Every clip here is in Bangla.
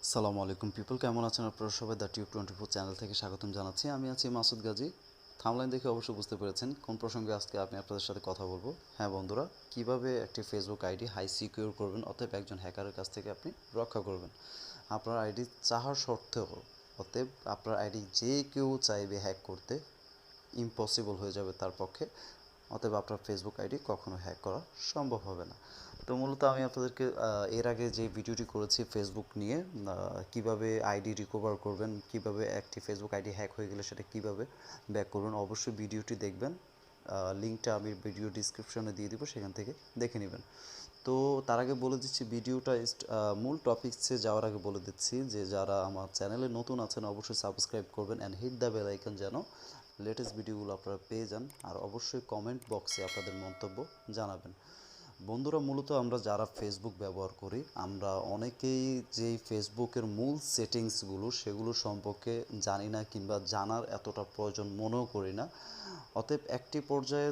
আসসালামু আলাইকুম পিপল, কেমন আছেন আপনারা সবাই? দ্য tube24 চ্যানেল থেকে স্বাগতম জানাচ্ছি। আমি আছি মাসুদ গাজী। থাম্বনেইল দেখে অবশ্যই বুঝতে পেরেছেন কোন প্রসঙ্গে আজকে আমি আপনাদের সাথে কথা বলবো। হ্যাঁ বন্ধুরা, কিভাবে একটি ফেসবুক আইডি হাই সিকিউর করবেন, অতএব একজন হ্যাকারের কাছ থেকে আপনি রক্ষা করবেন আপনার আইডি চাহার সত্ত্বেও। অতএব আপনার আইডি যে কেউ চাইবে হ্যাক করতে, ইম্পসিবল হয়ে যাবে তার পক্ষে। অতএব আপনার ফেসবুক আইডি কখনো হ্যাক করা সম্ভব হবে না। তো মূলত আমি আপনাদেরকে এর আগে যে ভিডিওটি করেছি ফেসবুক নিয়ে, কিভাবে আইডি রিকভার করবেন, কিভাবে একটি ফেসবুক আইডি হ্যাক হয়ে গেলে সেটা কিভাবে ব্যাক করবেন, অবশ্যই ভিডিওটি দেখবেন। লিঙ্কটা আমি ভিডিও ডিসক্রিপশনে দিয়ে দিব, সেখান থেকে দেখে নেবেন। তো তার আগে বলে দিচ্ছি, ভিডিওটা মূল টপিকসে যাওয়ার আগে বলে দিচ্ছি যে যারা আমার চ্যানেলে নতুন আছেন অবশ্যই সাবস্ক্রাইব করবেন and hit the bell icon, যেন লেটেস্ট ভিডিওগুলো আপনারা পেয়ে যান। আর অবশ্যই কমেন্ট বক্সে আপনাদের মন্তব্য জানাবেন। বন্ধুরা, মূলত আমরা যারা ফেসবুক ব্যবহার করি, আমরা অনেকেই যেই ফেসবুকের মূল সেটিংসগুলো সেগুলো সম্পর্কে জানি না, কিংবা জানার এতটা প্রয়োজন মনেও করি না। অতএব একটি পর্যায়ে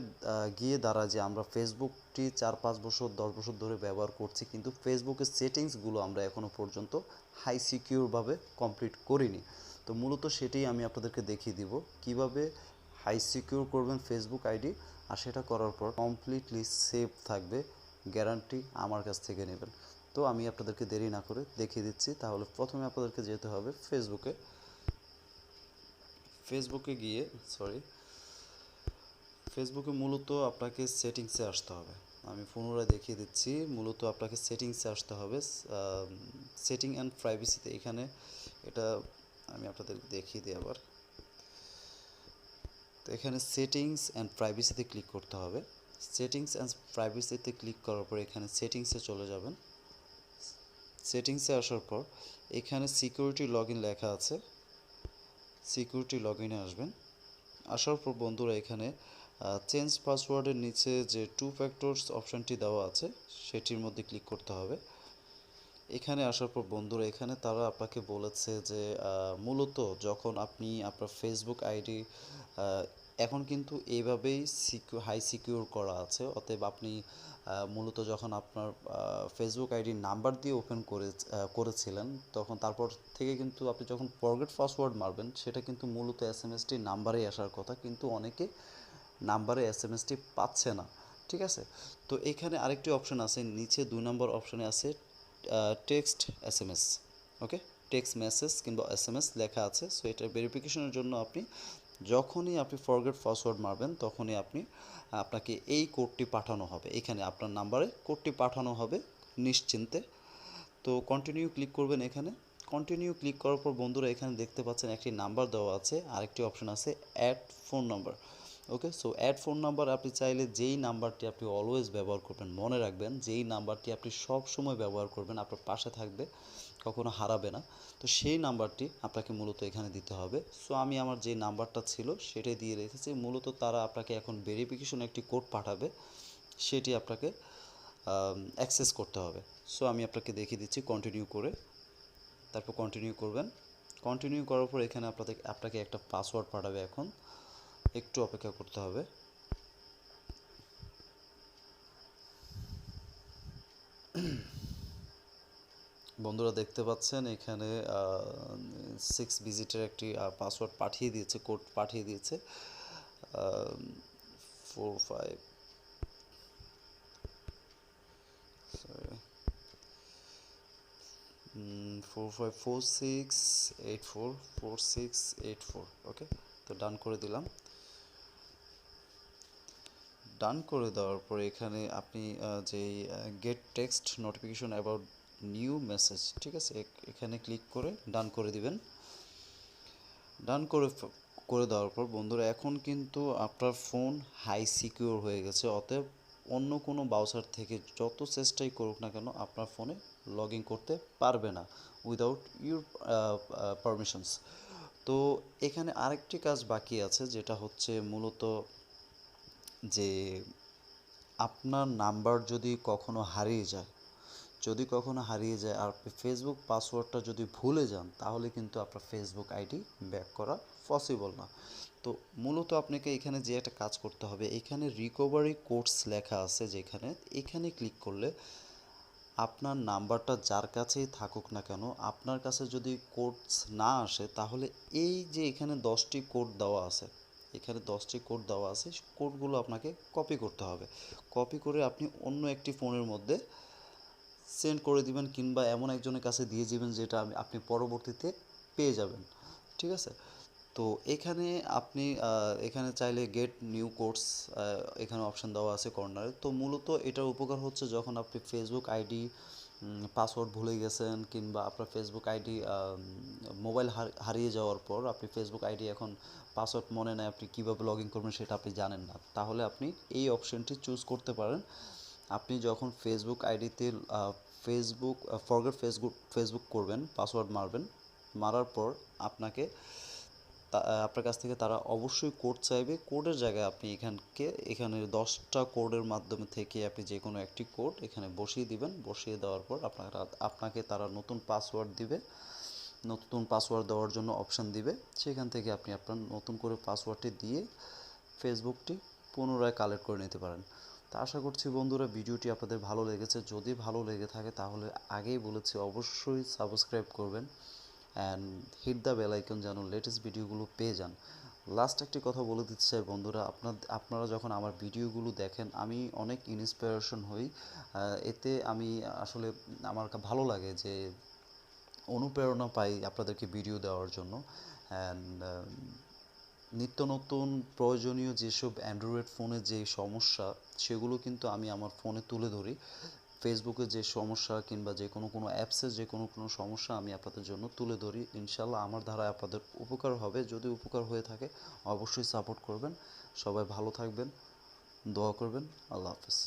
গিয়ে দাঁড়ায় যে আমরা ফেসবুকটি 4-5 বছর 10 বছর ধরে ব্যবহার করছি, কিন্তু ফেসবুকের সেটিংসগুলো আমরা এখনও পর্যন্ত হাই সিকিউরভাবে কমপ্লিট করিনি। তো মূলত সেটাই আমি আপনাদেরকে দেখিয়ে দিব কিভাবে হাই সিকিউর করবেন ফেসবুক আইডি, আর সেটা করার পর কমপ্লিটলি সেফ থাকবে, গ্যারান্টি আমার কাছ থেকে নেবেন। তো আমি আপনাদেরকে দেরি না করে দেখিয়ে দিচ্ছি। তাহলে প্রথমে আপনাদেরকে যেতে হবে ফেসবুকে গিয়ে ফেসবুকে মূলত আপনাকে সেটিংসে আসতে হবে। আমি পুনরায় দেখিয়ে দিচ্ছি। মূলত আপনাকে সেটিংসে আসতে হবে, সেটিং অ্যান্ড প্রাইভেসিতে। এখানে এটা আমি আপনাদের দেখিয়ে দিই আবার। তো এখানে সেটিংস অ্যান্ড প্রাইভেসিতে ক্লিক করতে হবে। সেটিংস অ্যান্ড প্রাইভেসিতে ক্লিক করার পর এখানে সেটিংসে চলে যাবেন। সেটিংসে আসার পর এখানে সিকিউরিটি লগইন লেখা আছে, সিকিউরিটি লগইনে আসবেন। আসার পর বন্ধুরা, এখানে চেঞ্জ পাসওয়ার্ডের নিচে যে 2 ফ্যাক্টরস অপশানটি দেওয়া আছে সেটির মধ্যে ক্লিক করতে হবে। এখানে আসার পর বন্ধুরা, এখানে তারা আপনাকে বলেছে যে মূলত যখন আপনি আপনার ফেসবুক আইডি এখন কিন্তু এইভাবেই হাই সিকিউর করা আছে। অতএব আপনি মূলত যখন আপনার ফেসবুক আইডির নাম্বার দিয়ে ওপেন করেছিলেন, তখন তারপর থেকে কিন্তু আপনি যখন ফরগেট পাসওয়ার্ড মারবেন, সেটা কিন্তু মূলত এসএমএসটি নাম্বারেই আসার কথা, কিন্তু অনেকে নাম্বারে এসএমএসটি পাচ্ছে না। ঠিক আছে? তো এখানে আরেকটি অপশন আছে, নিচে 2 নম্বর অপশনে আছে টেক্সট এসএমএস। ওকে, টেক্সট মেসেজ কিংবা এসএমএস লেখা আছে। সো এটা ভেরিফিকেশনের জন্য যখনই আপনি ফরগেট পাসওয়ার্ড মারবেন, তখনই আপনাকে এই কোডটি পাঠানো হবে। এখানে আপনার নাম্বারে কোডটি পাঠানো হবে নিশ্চিন্তে। তো কন্টিনিউ ক্লিক করবেন। এখানে কন্টিনিউ ক্লিক করার পর বন্ধুরা, এখানে দেখতে পাচ্ছেন একটি নাম্বার দেওয়া আছে, আরেকটি অপশন আছে অ্যাড ফোন নাম্বার। ওকে, সো অ্যাড ফোন নাম্বার আপনি চাইলে যেই নাম্বারটি আপনি অলওয়েজ ব্যবহার করবেন, মনে রাখবেন যেই নাম্বারটি আপনি সব সময় ব্যবহার করবেন, আপনার পাশে থাকবে, কখনো হারাবে না, তো সেই নাম্বারটি আপনাকে মূলত এখানে দিতে হবে। সো আমি আমার যে নাম্বারটা ছিল সেটাই দিয়ে রেখেছি। মূলত তারা আপনাকে এখন ভেরিফিকেশন একটি কোড পাঠাবে, সেটি আপনাকে অ্যাক্সেস করতে হবে। সো আমি আপনাকে দেখিয়ে দিচ্ছি কন্টিনিউ করে, তারপর কন্টিনিউ করবেন। কন্টিনিউ করার পর এখানে আপনাকে একটা পাসওয়ার্ড পাঠাবে। এখন একটু অপেক্ষা করতে হবে। বন্ধুরা দেখতে পাচ্ছেন এখানে 6 ডিজিটের একটি পাসওয়ার্ড পাঠিয়ে দিয়েছে, কোড পাঠিয়ে দিয়েছে। 4 5 4546844684। ওকে, তো ডান করে দিলাম। ডান করে দেওয়ার পরে এখানে আপনি যেই gate text notification about new message, ঠিক আছে, এখানে ক্লিক করে ডান করে দিবেন। ডান করে দেওয়ার পর বন্ধুরা, এখন কিন্তু আপনার ফোন হাই সিকিউর হয়ে গেছে। অতএব অন্য কোনো ব্রাউজার থেকে যত চেষ্টাই করুক না কেন, আপনার ফোনে লগ ইন করতে পারবে না উইদাউট ইউর পারমিশনস। তো এখানে আরেকটি কাজ বাকি আছে, যেটা হচ্ছে মূলত যে আপনার নাম্বার যদি কখনো হারিয়ে যায় আর ফেসবুক পাসওয়ার্ডটা যদি ভুলে যান, তাহলে কিন্তু আপনার ফেসবুক আইডি ব্যাক করা পসিবল না। তো মূলত আপনাকে এখানে যে একটা কাজ করতে হবে, এখানে রিকভারি কোডস লেখা আছে যেখানে, এখানে ক্লিক করলে আপনার নাম্বারটা যার কাছেই থাকুক না কেন, আপনার কাছে যদি কোডস না আসে তাহলে এই যে এখানে 10টি কোড দেওয়া আছে, এখানে 10টি কোড দেওয়া আছে, কোডগুলো আপনাকে কপি করতে হবে। কপি করে আপনি অন্য একটি ফোনের মধ্যে সেন্ড করে দিবেন কিংবা এমন একজনের কাছে দিয়ে দিবেন যেটা আপনি পরবর্তীতে পেয়ে যাবেন। ঠিক আছে? তো এখানে আপনি এখানে চাইলে গেট নিউ কোডস এখানে অপশন দেওয়া আছে কর্নারে। তো মূলত এটার উপকার হচ্ছে যখন আপনি ফেসবুক আইডি পাসওয়ার্ড ভুলে গেছেন কিংবা আপনার ফেসবুক আইডি মোবাইল হারিয়ে যাওয়ার পর আপনি ফেসবুক আইডি এখন পাসওয়ার্ড মনে নেই, আপনি কীভাবে লগ ইন করবেন সেটা আপনি জানেন না, তাহলে আপনি এই অপশনটি চুজ করতে পারেন। আপনি যখন ফেসবুক আইডিতে ফেসবুক ফরগেট ফেসবুক করবেন, পাসওয়ার্ড মারবেন, মারার পর আপনাকে আপনার কাছ থেকে তারা অবশ্যই কোড চাইবে। কোডের জায়গায় আপনি এখানে 10টা কোডের মাধ্যমে থেকে আপনি যে কোনো একটি কোড এখানে বসিয়ে দিবেন। বসিয়ে দেওয়ার পর আপনাকে তারা নতুন পাসওয়ার্ড দিবে। নতুন পাসওয়ার্ড দেওয়ার জন্য অপশান দিবে, সেখান থেকে আপনি আপনার নতুন করে পাসওয়ার্ডটি দিয়ে ফেসবুকটি পুনরায় কালেক্ট করে নিতে পারেন। তা আশা করছি বন্ধুরা ভিডিওটি আপনাদের ভালো লেগেছে। যদি ভালো লেগে থাকে তাহলে আগেই বলেছি অবশ্যই সাবস্ক্রাইব করবেন and hit the bell icon যেন লেটেস্ট ভিডিওগুলো পেয়ে যান। লাস্ট একটি কথা বলে দিতে চাই বন্ধুরা, আপনারা যখন আমার ভিডিওগুলো দেখেন আমি অনেক ইন্সপিরেশন হই। এতে আমি আসলে আমার ভালো লাগে যে অনুপ্রেরণা পাই আপনাদেরকে ভিডিও দেওয়ার জন্য। অ্যান্ড নিত্য নতুন প্রয়োজনীয় যেসব অ্যান্ড্রয়েড ফোনের যে সমস্যা সেগুলো কিন্তু আমি আমার ফোনে তুলে ধরি। ফেসবুকে যে সমস্যা কিংবা যে কোনো অ্যাপসের যে কোনো সমস্যা আমি আপনাদের জন্য তুলে ধরি। ইনশাল্লাহ আমার দ্বারা আপনাদের উপকার হবে। যদি উপকার হয়ে থাকে অবশ্যই সাপোর্ট করবেন। সবাই ভালো থাকবেন, দোয়া করবেন। আল্লাহ হাফেজ।